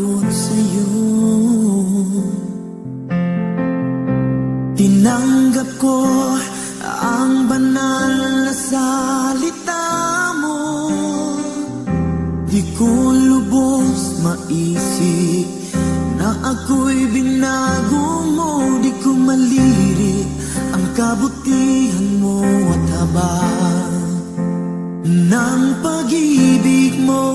lumapot sa'yo. Tinanggap ko ang banal na salita mo. Di ko lubos maisip na ako'y binago mo. Di ko malirik ang kabutihan mo at habang ng pag-ibig mo.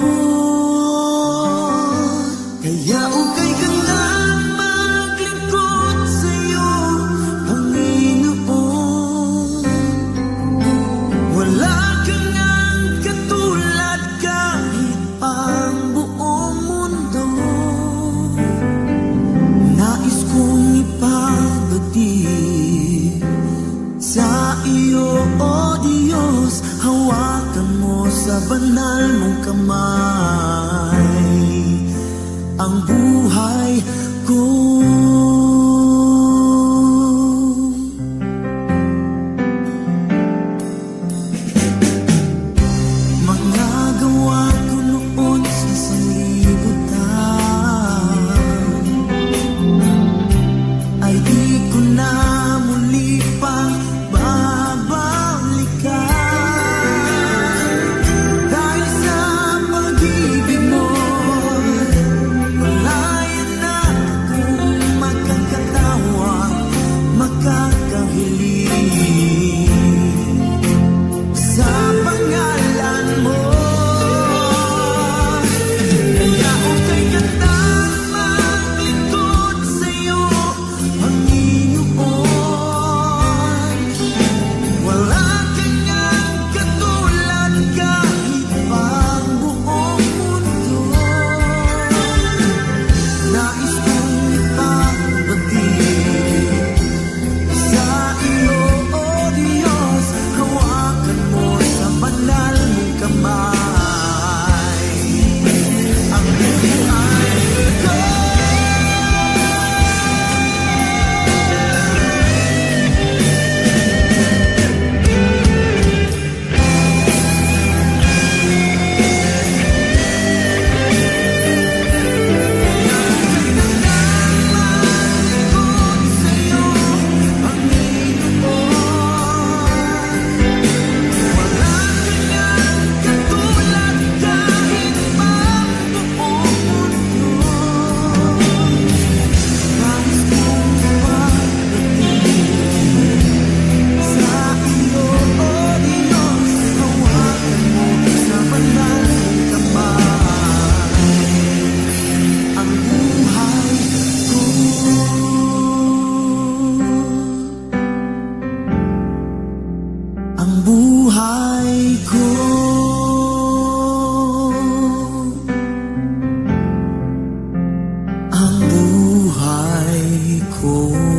Kaya ukay ka na maglingkod sa'yo, Panginoon. Wala ka ngang katulad kahit pang buong mundo. Nais kong ipabati sa iyo, O Diyos. Hawakan mo sa banal mong kamay ang buhay ko. Mga gawa ko noon sa sanlibutan ay di ko na muli pang ang buhay ko. Ang buhay ko.